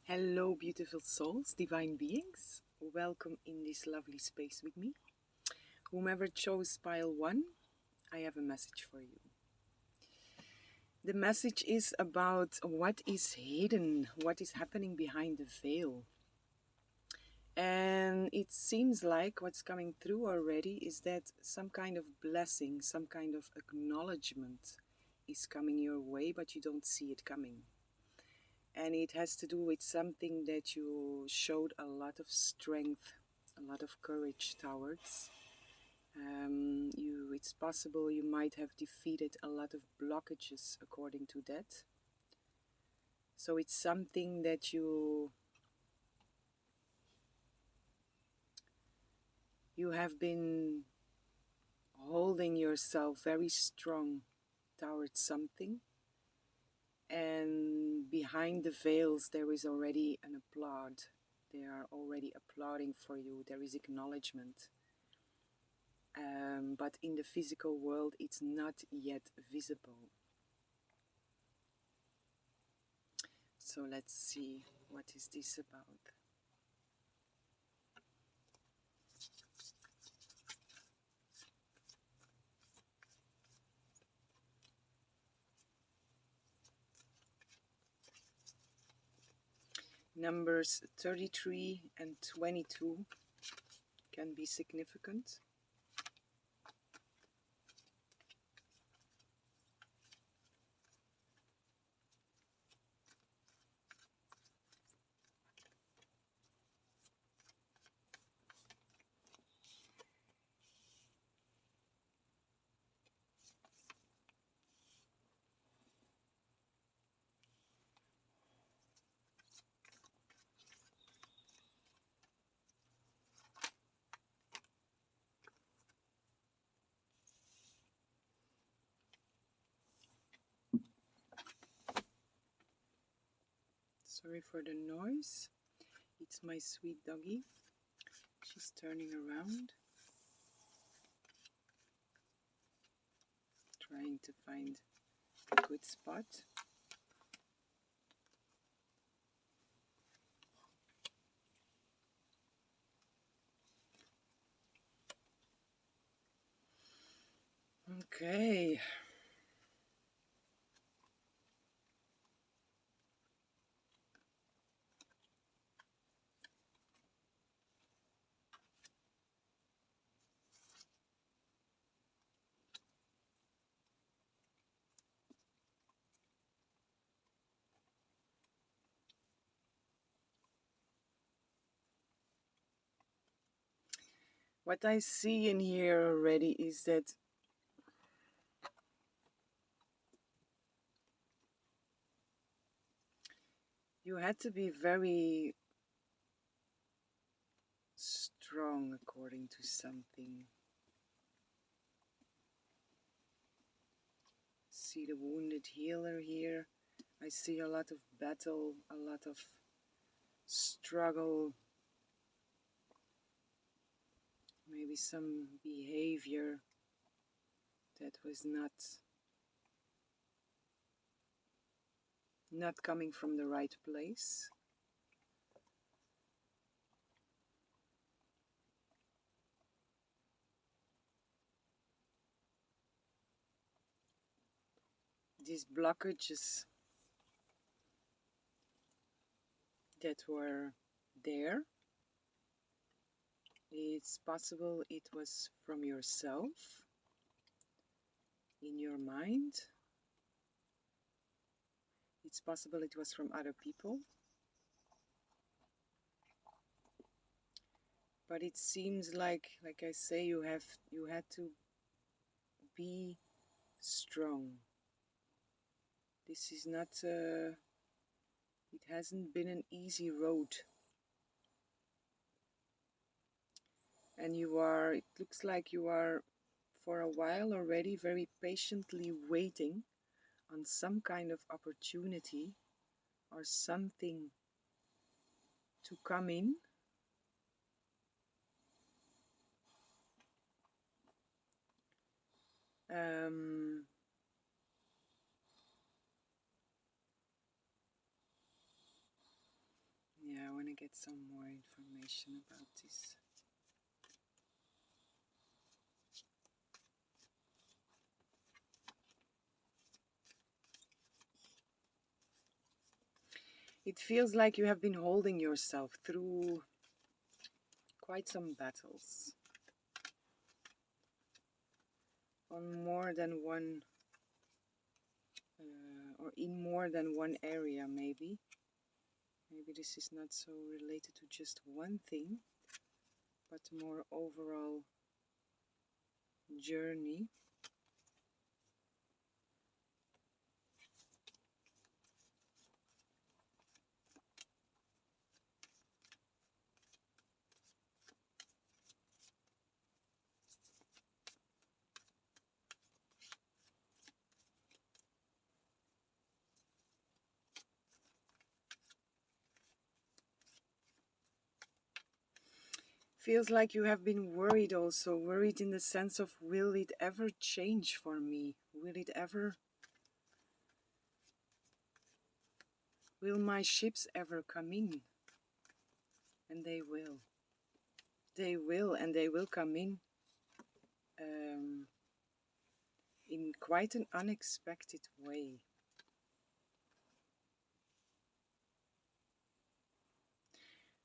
Hello, beautiful souls, divine beings. Welcome in this lovely space with me. Whomever chose pile 1, I have a message for you. The message is about what is hidden, what is happening behind the veil. And it seems like what's coming through already is that some kind of blessing, some kind of acknowledgement is coming your way, but you don't see it coming. And it has to do with something that you showed a lot of strength, a lot of courage towards. It's possible you might have defeated a lot of blockages according to that. So it's something that you have been holding yourself very strong towards something. And behind the veils there is already an applaud. They are already applauding for you. There is acknowledgement. But in the physical world it's not yet visible. So let's see, what is this about? Numbers 33 and 22 can be significant. Sorry for the noise. It's my sweet doggy. She's turning around, trying to find a good spot. Okay. What I see in here already is that you had to be very strong according to something. See the wounded healer here. I see a lot of battle, a lot of struggle, maybe some behavior that was not coming from the right place. These blockages that were there, it's possible it was from yourself, in your mind. It's possible it was from other people. But it seems like I say, you had to be strong. This is not, it hasn't been an easy road. And it looks like you are, for a while already, very patiently waiting on some kind of opportunity or something to come in. get some more information about this. It feels like you have been holding yourself through quite some battles on more than one, or in more than one area maybe. Maybe this is not so related to just one thing, but more overall journey. Feels like you have been worried also, worried in the sense of, will it ever change for me? Will my ships ever come in? And they will. They will, and they will come in quite an unexpected way.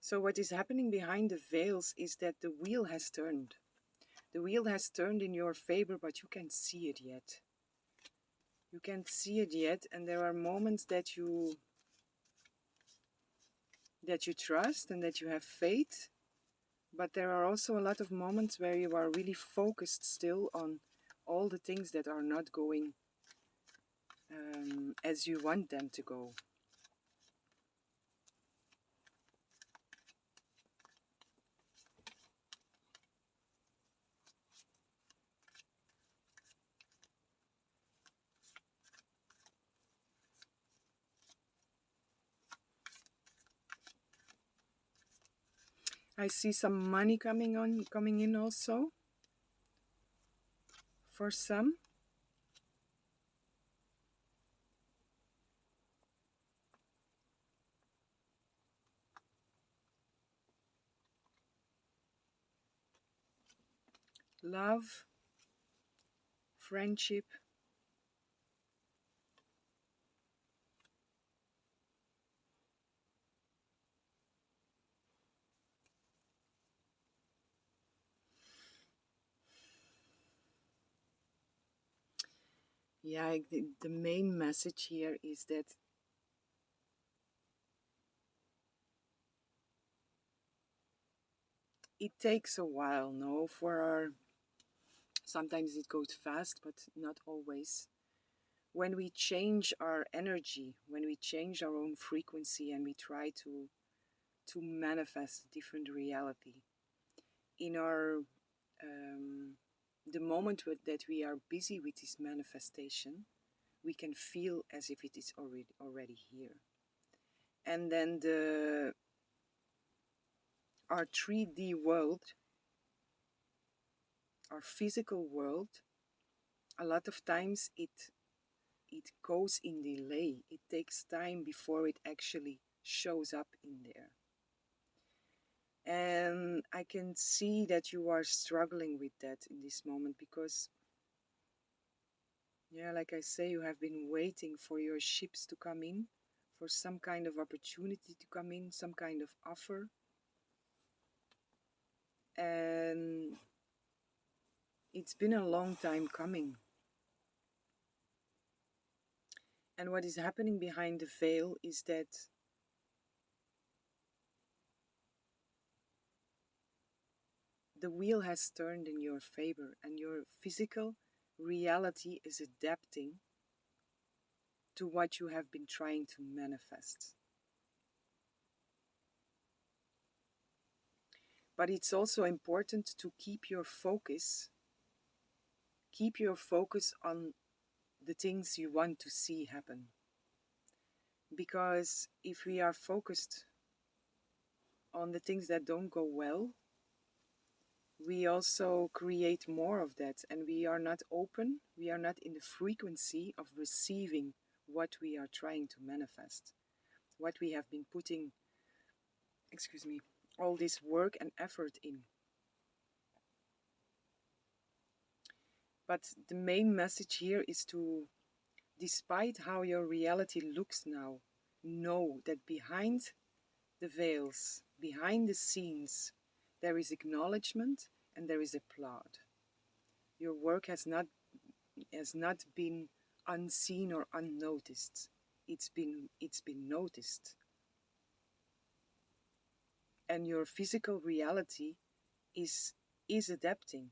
So what is happening behind the veils is that the wheel has turned. The wheel has turned in your favor, but you can't see it yet. You can't see it yet, and there are moments that you trust and that you have faith, but there are also a lot of moments where you are really focused still on all the things that are not going as you want them to go. I see some money coming in also for some. Love, friendship. Yeah, the main message here is that it takes a while, no, for our, sometimes it goes fast, but not always. When we change our energy, when we change our own frequency and we try to manifest a different reality, in our the moment that we are busy with this manifestation, we can feel as if it is already here. And then our 3D world, our physical world, a lot of times it goes in delay. It takes time before it actually shows up in there. And I can see that you are struggling with that in this moment because, yeah, like I say, you have been waiting for your ships to come in, for some kind of opportunity to come in, some kind of offer. And it's been a long time coming. And what is happening behind the veil is that the wheel has turned in your favor and your physical reality is adapting to what you have been trying to manifest. But it's also important to keep your focus on the things you want to see happen. Because if we are focused on the things that don't go well, we also create more of that, and we are not open, we are not in the frequency of receiving what we are trying to manifest, what we have been putting excuse me, all this work and effort in. But the main message here is to, despite how your reality looks now, know that behind the veils, behind the scenes, there is acknowledgement and there is applaud. Your work has not been unseen or unnoticed. It's been noticed. And your physical reality is adapting.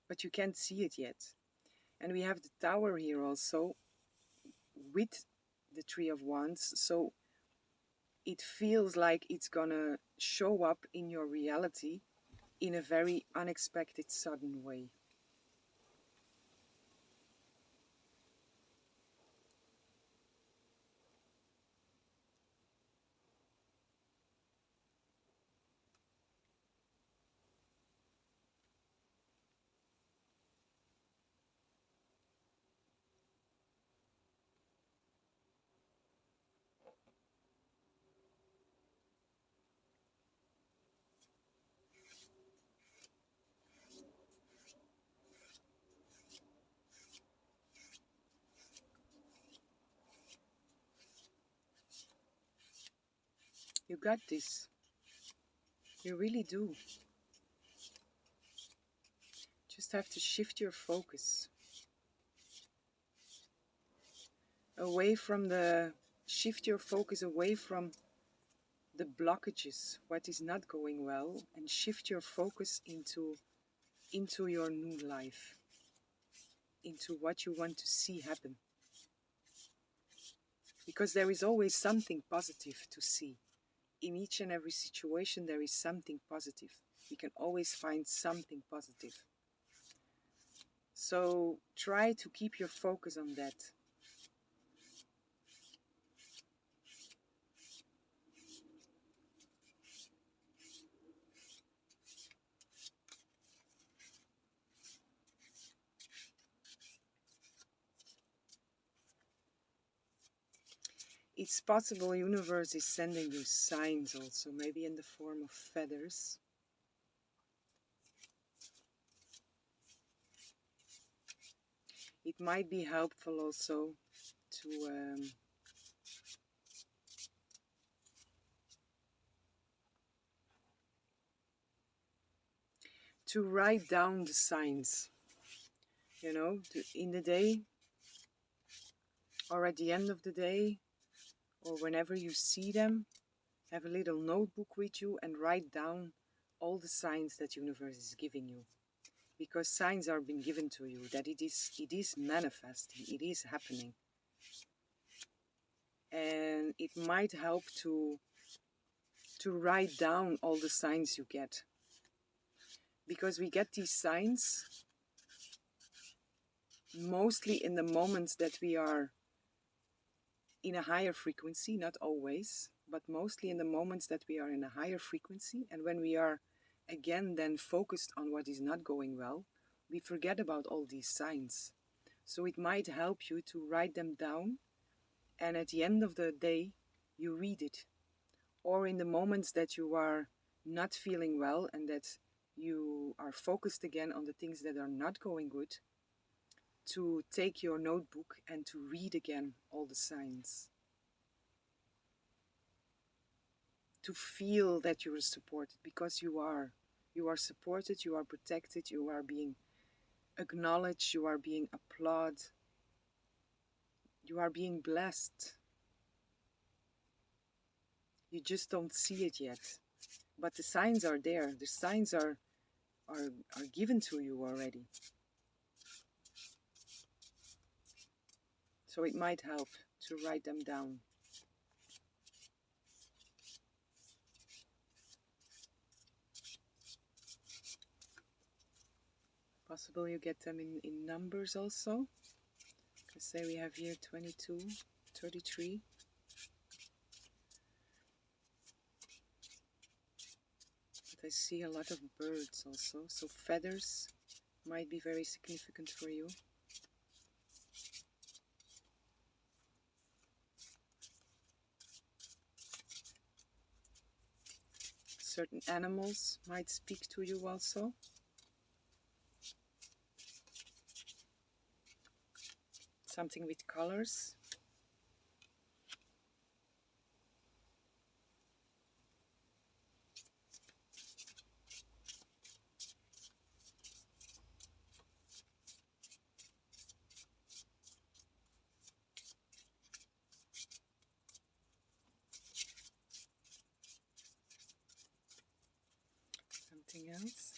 But you can't see it yet. And we have the Tower here also with the Three of Wands. So it feels like it's gonna show up in your reality in a very unexpected, sudden way. You got this. You really do. Just have to shift your focus away from shift your focus away from the blockages, what is not going well, and shift your focus into your new life, into what you want to see happen. Because there is always something positive to see. In each and every situation there is something positive. We can always find something positive. So try to keep your focus on that. It's possible universe is sending you signs also, maybe in the form of feathers. It might be helpful also to write down the signs, you know, in the day or at the end of the day, or whenever you see them, have a little notebook with you and write down all the signs that universe is giving you. Because signs are being given to you that it is manifesting, it is happening. And it might help to write down all the signs you get. Because we get these signs mostly in the moments that we are in a higher frequency, not always, but mostly in the moments that we are in a higher frequency. And when we are again then focused on what is not going well, we forget about all these signs. So it might help you to write them down, and at the end of the day you read it. Or in the moments that you are not feeling well and that you are focused again on the things that are not going good, to take your notebook and to read again all the signs. To feel that you are supported, because you are. You are supported, you are protected, you are being acknowledged, you are being applauded, you are being blessed. You just don't see it yet. But the signs are there. The signs are given to you already. So it might help to write them down. Possible you get them in numbers also. Because say we have here 22, 33. But I see a lot of birds also. So feathers might be very significant for you. Certain animals might speak to you also. Something with colors. Something else.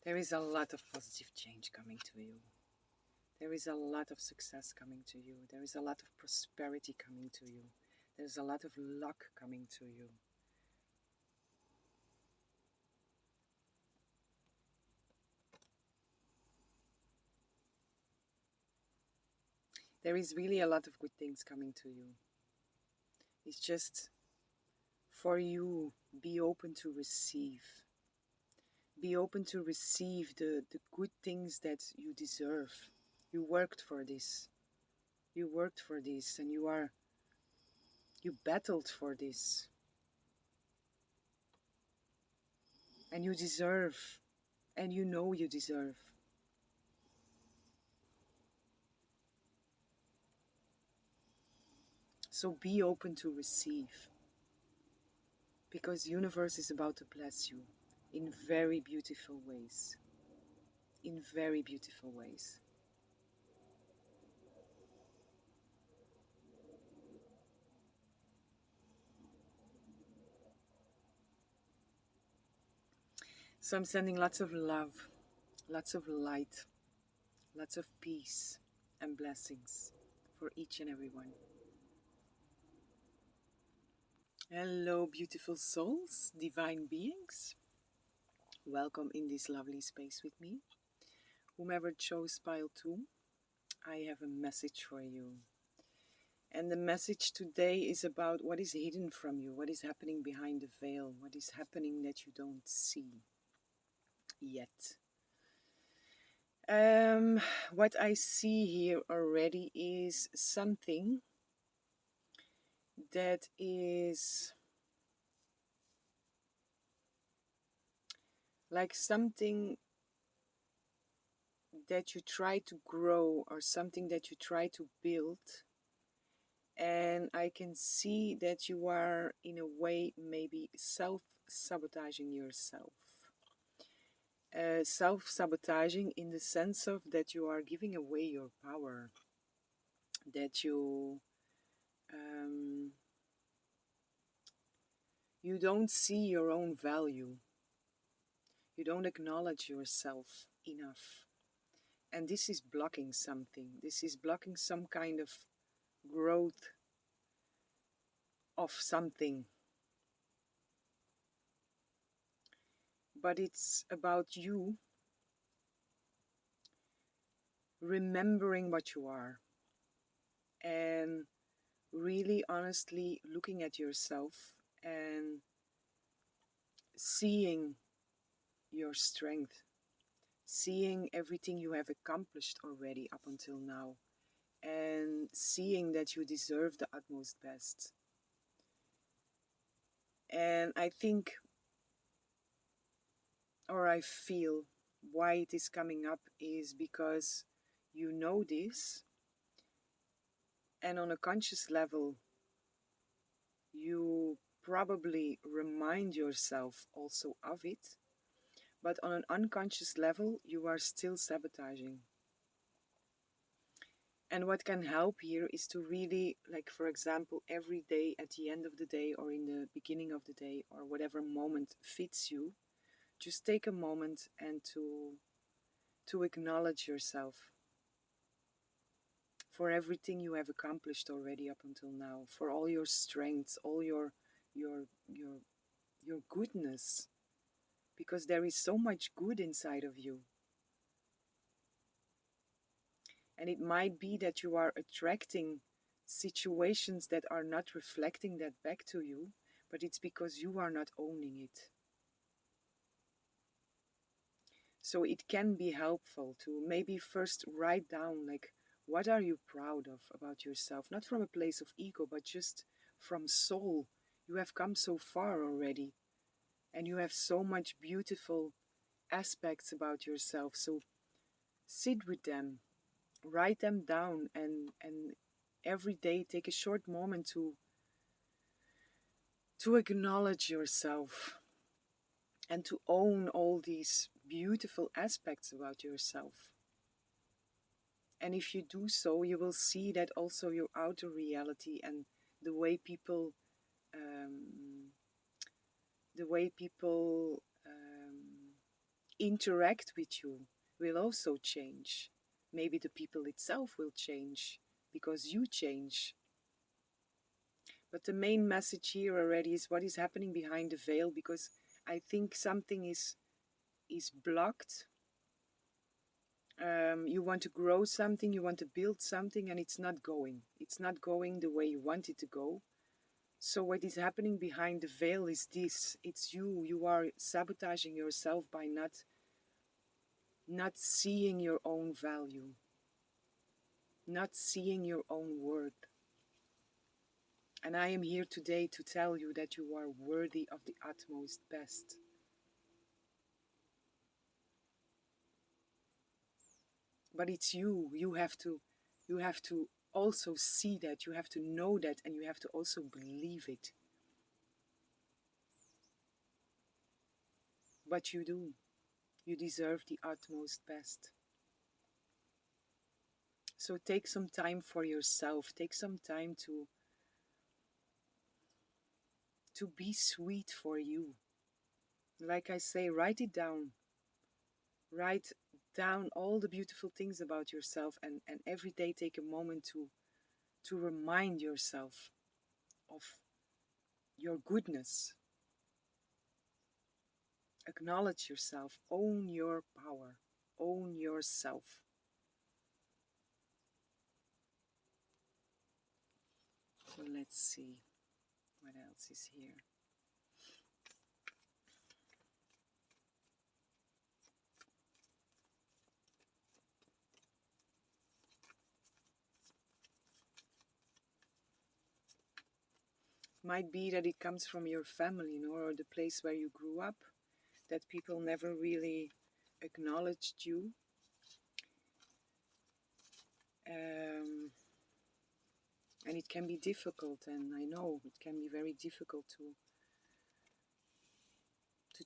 There is a lot of positive change coming to you. There is a lot of success coming to you. There is a lot of prosperity coming to you. There's a lot of luck coming to you. There is really a lot of good things coming to you. It's just for you, be open to receive. Be open to receive the good things that you deserve. You worked for this. You worked for this, and you battled for this. And you deserve, and you know you deserve. So be open to receive. Because the universe is about to bless you in very beautiful ways. In very beautiful ways. So I'm sending lots of love, lots of light, lots of peace and blessings for each and every one. Hello, beautiful souls, divine beings. Welcome in this lovely space with me. Whomever chose pile 2, I have a message for you. And the message today is about what is hidden from you, what is happening behind the veil, what is happening that you don't see yet. What I see here already is something that is like something that you try to grow or something that you try to build, and I can see that you are in a way maybe self-sabotaging yourself. Self-sabotaging in the sense of that you are giving away your power, that you don't see your own value, you don't acknowledge yourself enough, and this is blocking something. This is blocking some kind of growth of something. But it's about you remembering what you are and really honestly looking at yourself and seeing your strength, seeing everything you have accomplished already up until now, and seeing that you deserve the utmost best. And I think, or I feel, why it is coming up is because you know this, and on a conscious level you probably remind yourself also of it, but on an unconscious level you are still sabotaging. And what can help here is to really, like for example, every day at the end of the day or in the beginning of the day or whatever moment fits you, just take a moment and to acknowledge yourself for everything you have accomplished already up until now, for all your strengths, all your goodness, because there is so much good inside of you. And it might be that you are attracting situations that are not reflecting that back to you, but it's because you are not owning it. So it can be helpful to maybe first write down, like, What are you proud of about yourself? Not from a place of ego, but just from soul. You have come so far already, and you have so much beautiful aspects about yourself. So sit with them, write them down, and every day take a short moment to acknowledge yourself and to own all these beautiful aspects about yourself. And if you do so, you will see that also your outer reality and the way people um, interact with you will also change. Maybe the people itself will change because you change. But the main message here already is what is happening behind the veil, because I think something is blocked. You want to grow something, you want to build something, and it's not going. It's not going the way you want it to go. So what is happening behind the veil is this. It's you. You are sabotaging yourself by not seeing your own value, not seeing your own worth. And I am here today to tell you that you are worthy of the utmost best. But it's you. You have to also see that, you have to know that, and you have to also believe it. But you do. You deserve the utmost best. So take some time for yourself. Take some time to be sweet for you. Like I say, write it down. Write down all the beautiful things about yourself, and every day take a moment to remind yourself of your goodness. Acknowledge yourself. Own your power. Own yourself. So let's see what else is here. Might be that it comes from your family, or the place where you grew up, that people never really acknowledged you. And it can be difficult, and I know it can be very difficult to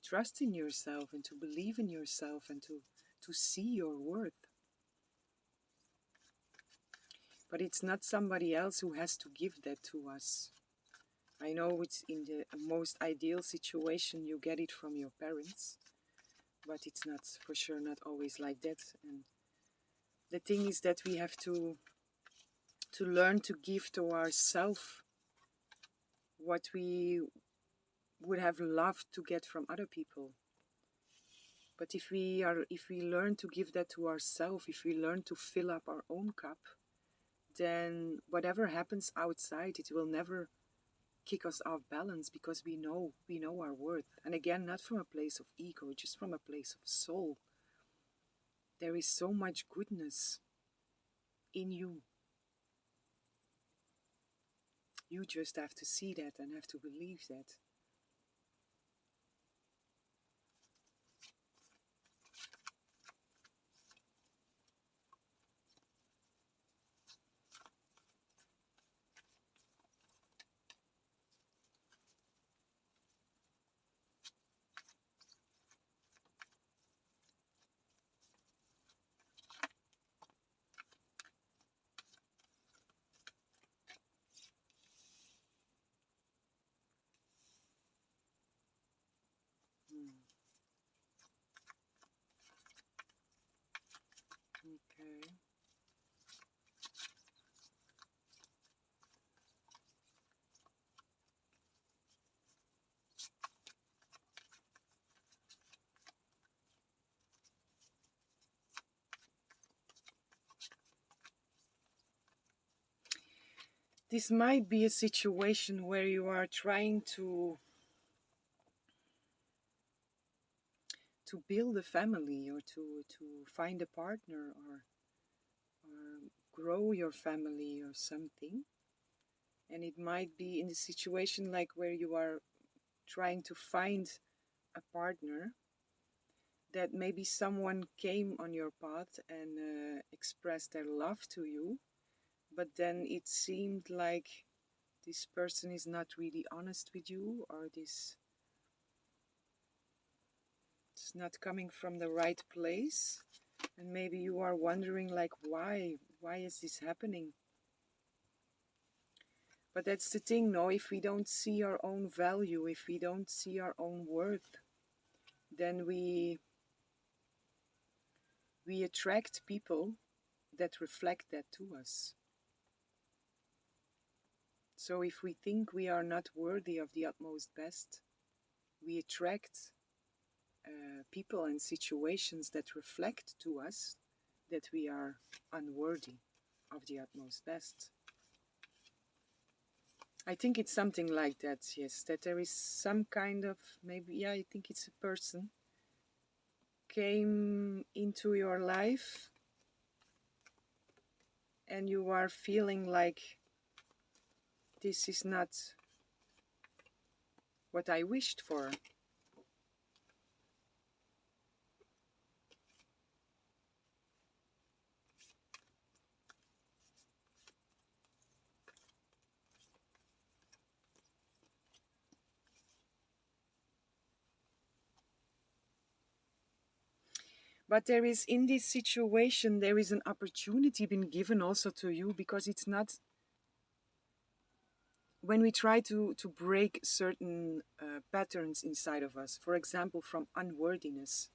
trust in yourself and to believe in yourself and to see your worth. But it's not somebody else who has to give that to us. I know it's in the most ideal situation you get it from your parents, but it's not, for sure, not always like that. And the thing is that we have to learn to give to ourselves what we would have loved to get from other people. But if we learn to give that to ourselves, if we learn to fill up our own cup, then whatever happens outside, it will never kick us off balance, because we know our worth. And again, not from a place of ego, just from a place of soul. There is so much goodness in you. You just have to see that and have to believe that. Okay. This might be a situation where you are trying to build a family, or to find a partner, or grow your family or something. And it might be in the situation like where you are trying to find a partner, that maybe someone came on your path and expressed their love to you, but then it seemed like this person is not really honest with you, or this is not coming from the right place, and maybe you are wondering like why is this happening? But that's the thing, no? If we don't see our own value, if we don't see our own worth, then we attract people that reflect that to us. So if we think we are not worthy of the utmost best, we attract people and situations that reflect to us that we are unworthy of the utmost best. I think it's something like that, yes, that there is some kind of, maybe, yeah, I think it's a person came into your life and you are feeling like this is not what I wished for. But there is, in this situation, there is an opportunity been given also to you, because it's not, when we try to break certain patterns inside of us, for example, from unworthiness,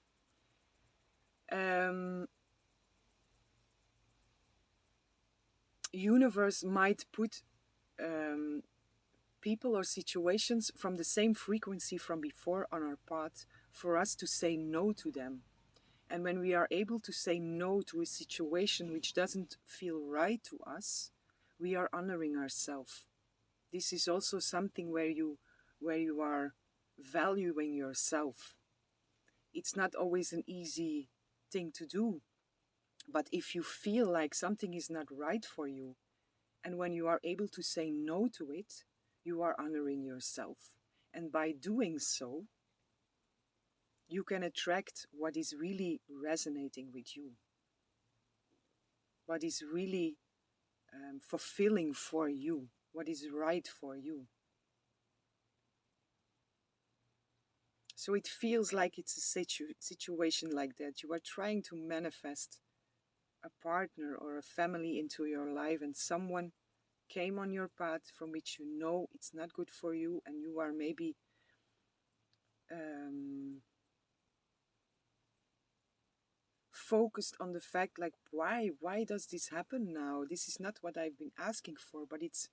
universe might put people or situations from the same frequency from before on our path for us to say no to them. And when we are able to say no to a situation which doesn't feel right to us, we are honoring ourselves. This is also something where you are valuing yourself. It's not always an easy thing to do, but if you feel like something is not right for you, and when you are able to say no to it, you are honoring yourself. And by doing so, you can attract what is really resonating with you, what is really fulfilling for you, what is right for you. So it feels like it's a situation like that. You are trying to manifest a partner or a family into your life, and someone came on your path from which you know it's not good for you, and you are maybe focused on the fact like why does this happen now? This is not what I've been asking for, but it's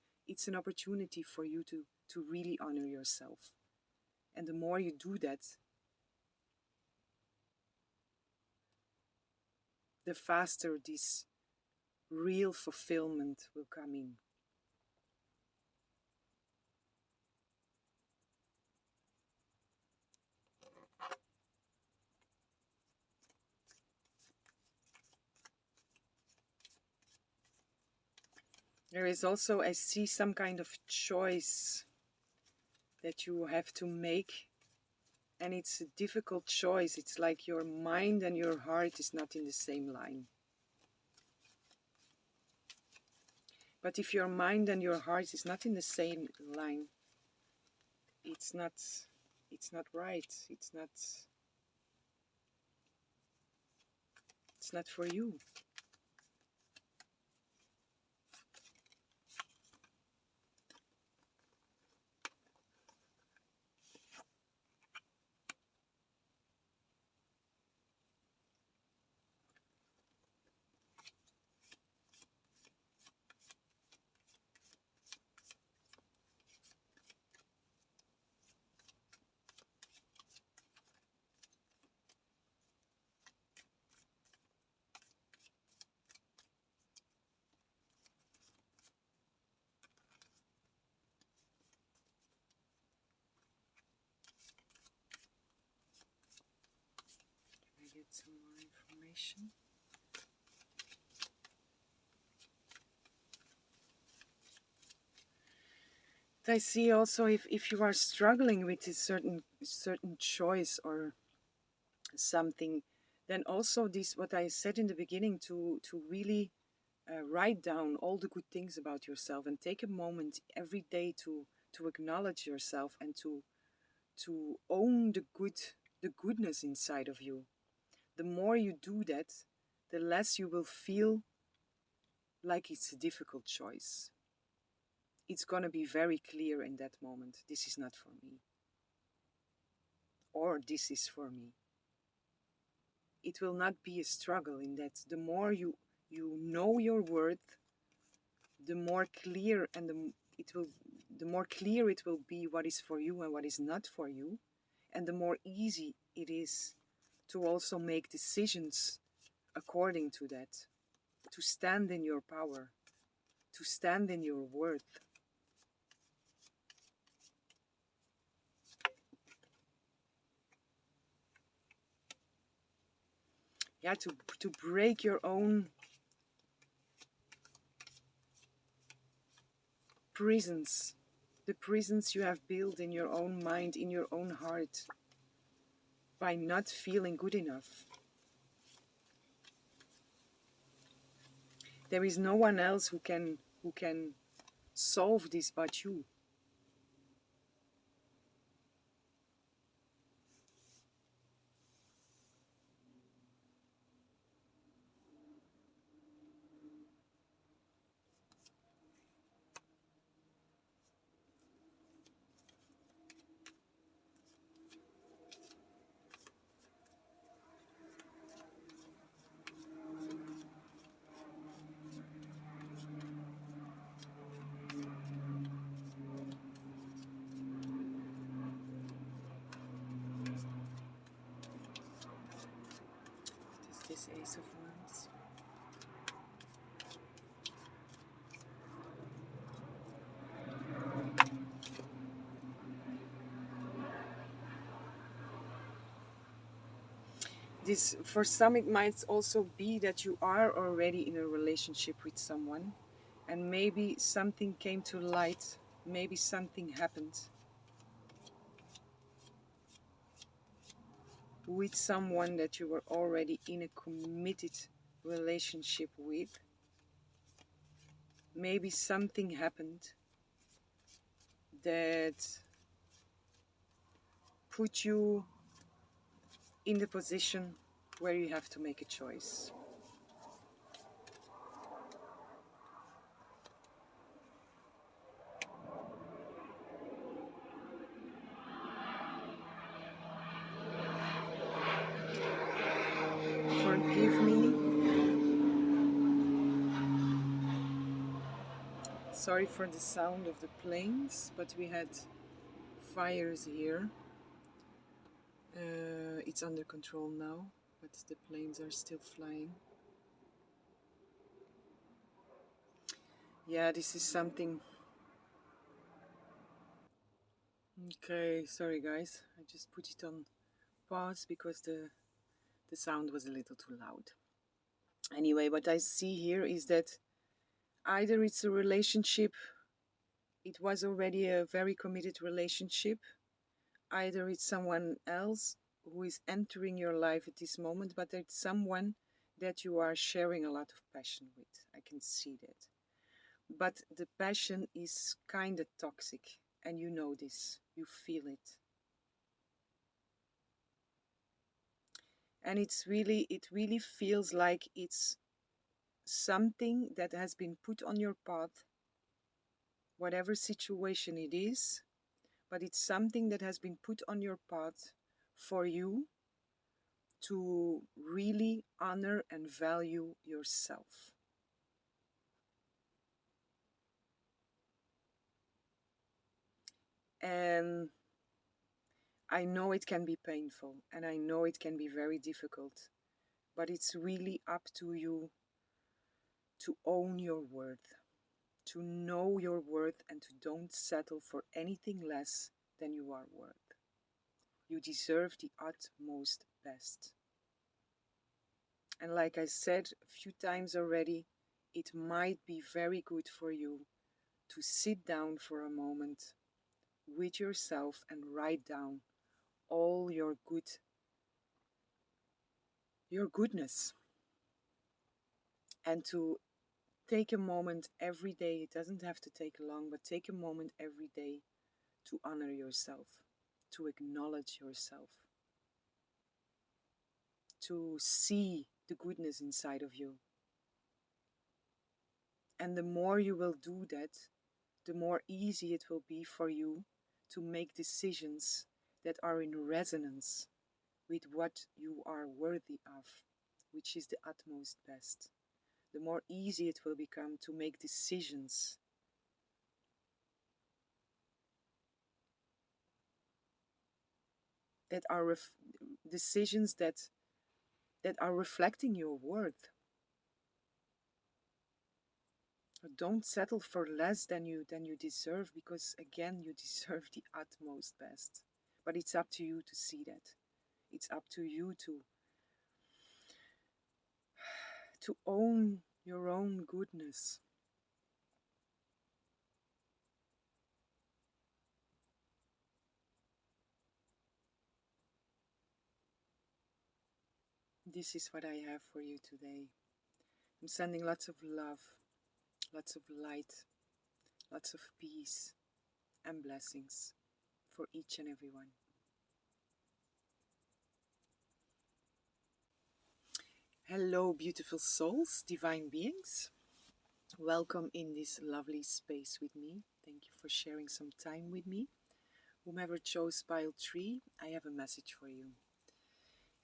an opportunity for you to really honor yourself. And the more you do that, the faster this real fulfillment will come in. There is also, I see, some kind of choice that you have to make, and it's a difficult choice. It's like your mind and your heart is not in the same line. But if your mind and your heart is not in the same line, it's not right. It's not for you. Can I get some more information? I see also if you are struggling with a certain choice or something, then also this what I said in the beginning, to really write down all the good things about yourself and take a moment every day to acknowledge yourself and to own the goodness inside of you. The more you do that, the less you will feel like it's a difficult choice. It's going to be very clear in that moment, this is not for me, or this is for me. It will not be a struggle in that. The more you know your worth, the more clear and the more clear it will be what is for you and what is not for you, and the more easy it is to also make decisions according to that, to stand in your power, to stand in your worth. Yeah, to break your own prisons, the prisons you have built in your own mind, in your own heart, by not feeling good enough. There is no one else who can solve this but you. This Ace of Wands. This, for some, it might also be that you are already in a relationship with someone, and maybe something came to light, maybe something happened with someone that you were already in a committed relationship with. Maybe something happened that put you in the position where you have to make a choice. Forgive me. Sorry for the sound of the planes, but we had fires here. It's under control now, but the planes are still flying. Yeah, this is something. Okay, sorry guys, I just put it on pause because the sound was a little too loud. Anyway, what I see here is that either it's a relationship, it was already a very committed relationship, either it's someone else who is entering your life at this moment, but it's someone that you are sharing a lot of passion with. I can see that. But the passion is kind of toxic, and you know this, you feel it. And it really feels like it's something that has been put on your path, whatever situation it is, but it's something that has been put on your path for you to really honor and value yourself. And I know it can be painful and I know it can be very difficult, but it's really up to you to own your worth, to know your worth, and to don't settle for anything less than you are worth. You deserve the utmost best. And like I said a few times already, it might be very good for you to sit down for a moment with yourself and write down all your goodness, and to take a moment every day. It doesn't have to take long, but take a moment every day to honor yourself, to acknowledge yourself, to see the goodness inside of you. And the more you will do that, the more easy it will be for you to make decisions that are in resonance with what you are worthy of, which is the utmost best. The more easy it will become to make decisions that are decisions that are reflecting your worth. Don't settle for less than you deserve, because again, you deserve the utmost best. But it's up to you to see that. It's up to you to own your own goodness. This is what I have for you today. I'm sending lots of love, lots of light, lots of peace and blessings for each and every one. Hello, beautiful souls, divine beings. Welcome in this lovely space with me. Thank you for sharing some time with me. Whomever chose pile 3, I have a message for you.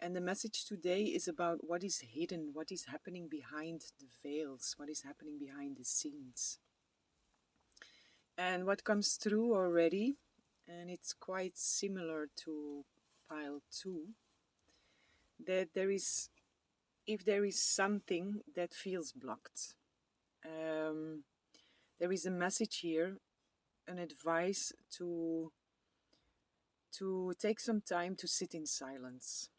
And the message today is about what is hidden, what is happening behind the veils, what is happening behind the scenes. And what comes through already, and it's quite similar to pile 2, that if there is something that feels blocked, there is a message here, an advice to take some time to sit in silence,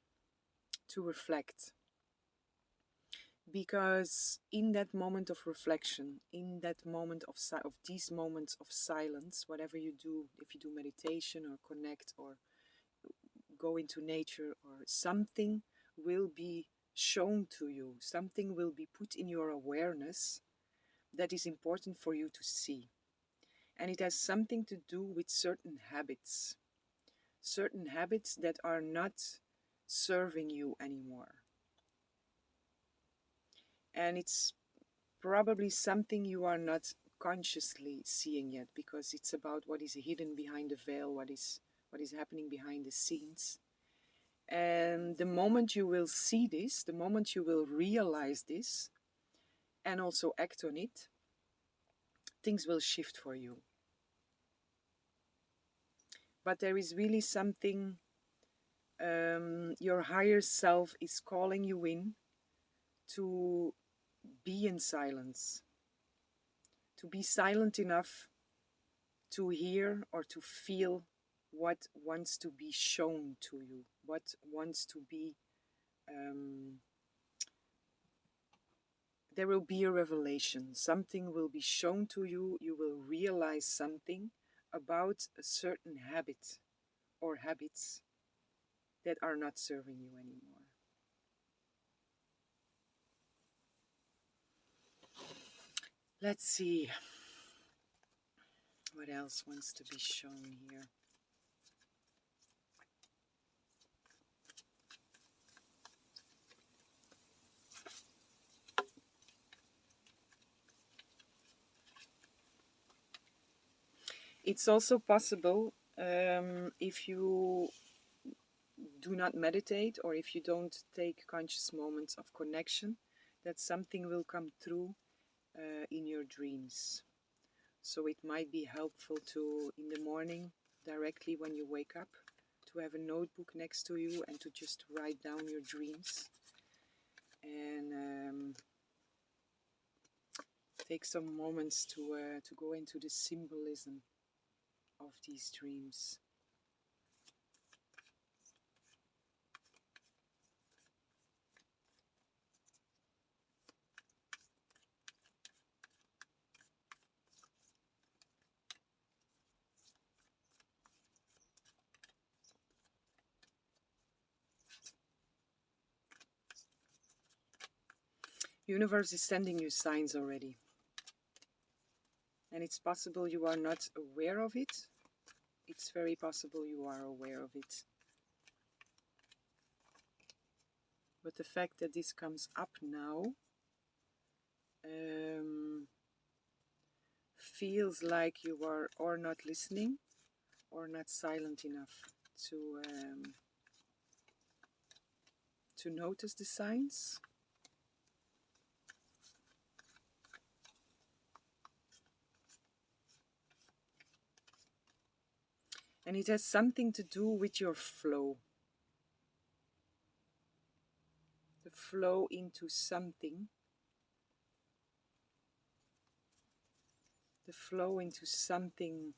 to reflect. Because in that moment of reflection, in that moment of these moments of silence, whatever you do, if you do meditation or connect or go into nature, or something will be shown to you, something will be put in your awareness that is important for you to see. And it has something to do with certain habits that are not serving you anymore. And it's probably something you are not consciously seeing yet, because it's about what is hidden behind the veil, what is happening behind the scenes. And the moment you will see this, the moment you will realize this and also act on it, things will shift for you. But there is really something, your higher self is calling you in to be in silence, to be silent enough to hear or to feel what wants to be shown to you, what wants to be, there will be a revelation, something will be shown to you, you will realize something about a certain habit or habits that are not serving you anymore. Let's see what else wants to be shown here. It's also possible, if you do not meditate or if you don't take conscious moments of connection, that something will come through in your dreams. So it might be helpful to, in the morning, directly when you wake up, to have a notebook next to you and to just write down your dreams. And take some moments to go into the symbolism of these dreams. Universe is sending you signs already. And it's possible you are not aware of it. It's very possible you are aware of it. But the fact that this comes up now feels like you are or not listening or not silent enough to notice the signs. And it has something to do with your flow. The flow into something. The flow into something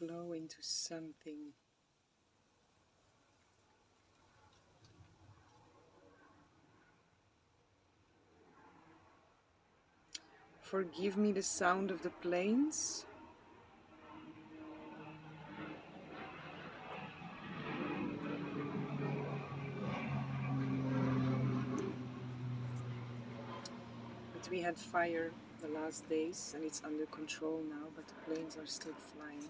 flow into something. Forgive me the sound of the planes. But we had fire the last days and it's under control now, but the planes are still flying.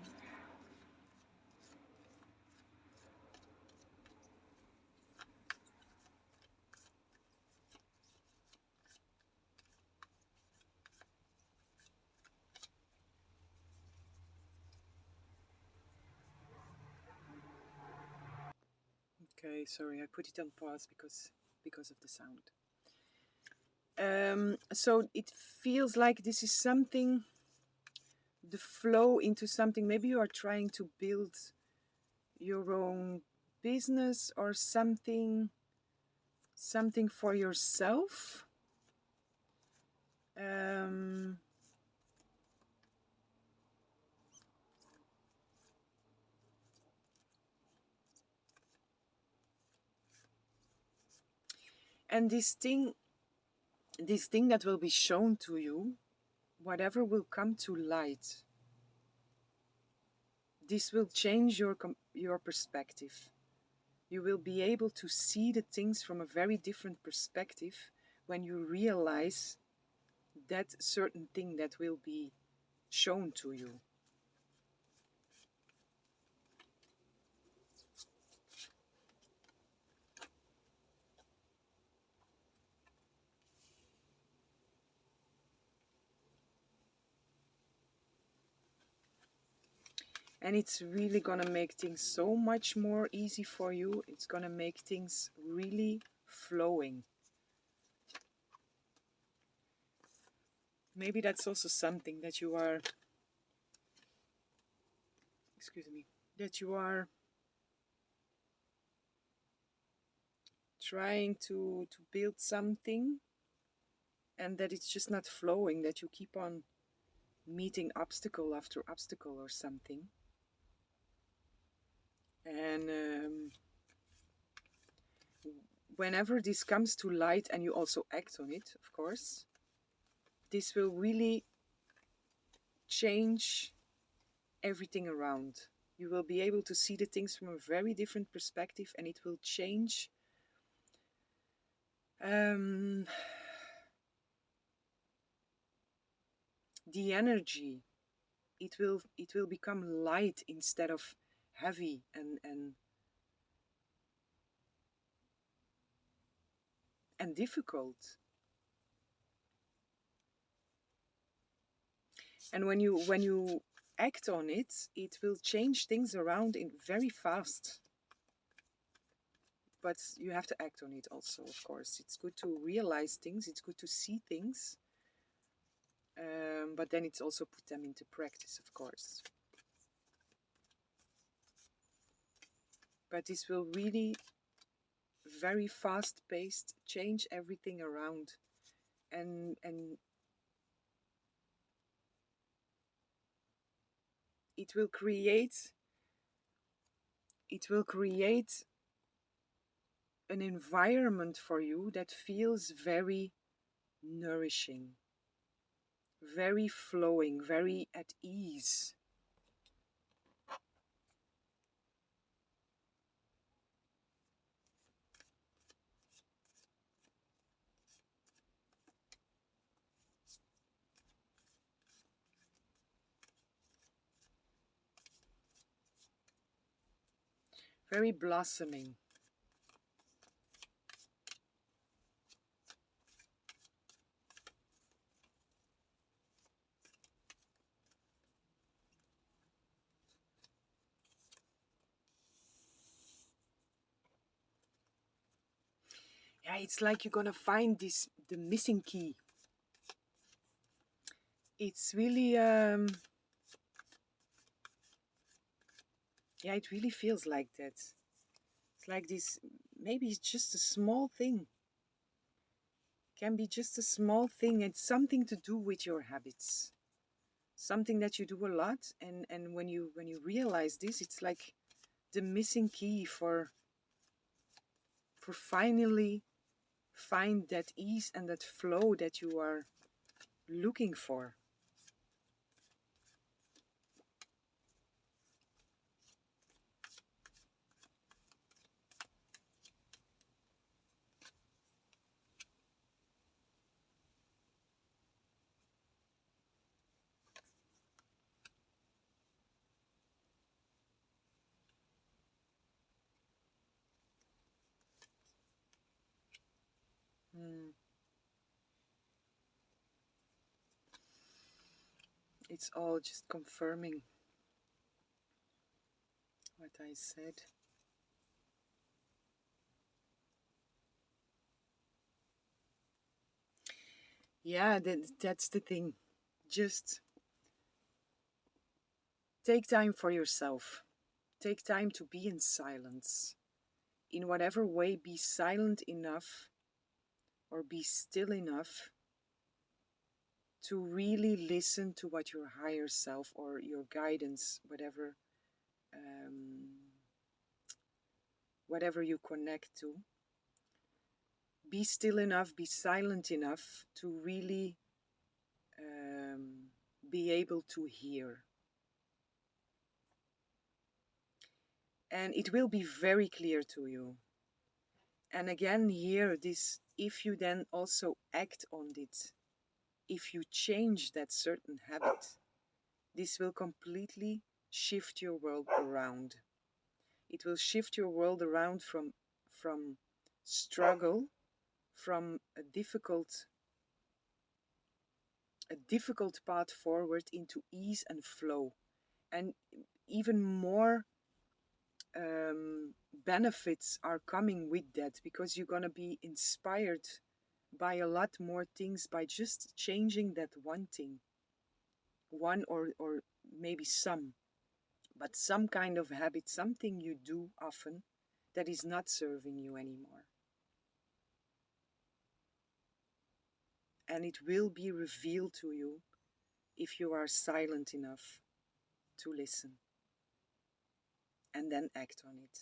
Okay, sorry, I put it on pause because of the sound. So it feels like this is something, the flow into something. Maybe you are trying to build your own business or something for yourself. And this thing that will be shown to you, whatever will come to light, this will change your perspective. You will be able to see the things from a very different perspective when you realize that certain thing that will be shown to you. And it's really gonna make things so much more easy for you. It's gonna make things really flowing. Maybe that's also something that you are, that you are trying to build something and that it's just not flowing, that you keep on meeting obstacle after obstacle or something. And whenever this comes to light and you also act on it, of course, this will really change everything around. You will be able to see the things from a very different perspective, and it will change the energy. It will become light instead of heavy and difficult. And when you act on it, it will change things around in very fast. But you have to act on it also, of course. It's good to realize things, it's good to see things, but then it's also put them into practice, of course. But this will really very fast-paced change everything around, and it will create an environment for you that feels very nourishing, very flowing, very at ease. Very blossoming. Yeah, it's like you're gonna find the missing key. It's really yeah, it really feels like that. It's like this, maybe it's just a small thing. Can be just a small thing. It's something to do with your habits. Something that you do a lot, and when you realize this, it's like the missing key for finally find that ease and that flow that you are looking for. Mm. It's all just confirming what I said. Yeah, that's the thing. Just take time for yourself. Take time to be in silence. In whatever way, be silent enough or be still enough to really listen to what your higher self or your guidance, um, whatever you connect to, be still enough, be silent enough to really be able to hear. And it will be very clear to you. And again, here, this, if you then also act on it, if you change that certain habit, this will completely shift your world around. It will shift your world around from struggle, from a difficult path forward into ease and flow. And even more benefits are coming with that, because you're going to be inspired by a lot more things by just changing that one thing. One or maybe some, but some kind of habit, something you do often that is not serving you anymore. And it will be revealed to you if you are silent enough to listen and then act on it.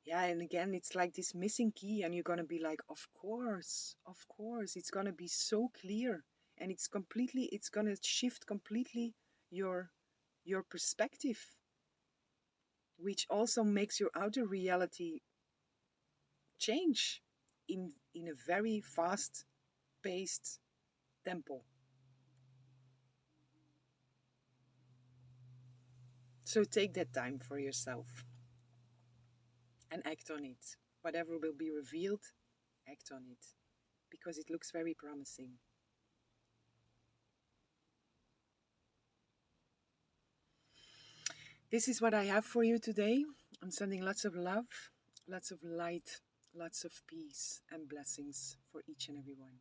Yeah, and again, it's like this missing key, and you're gonna be like, of course, it's gonna be so clear, and it's gonna shift completely your perspective, which also makes your outer reality change in a very fast paced tempo. So take that time for yourself and act on it. Whatever will be revealed, act on it, because it looks very promising. This is what I have for you today. I'm sending lots of love, lots of light, lots of peace and blessings for each and every one.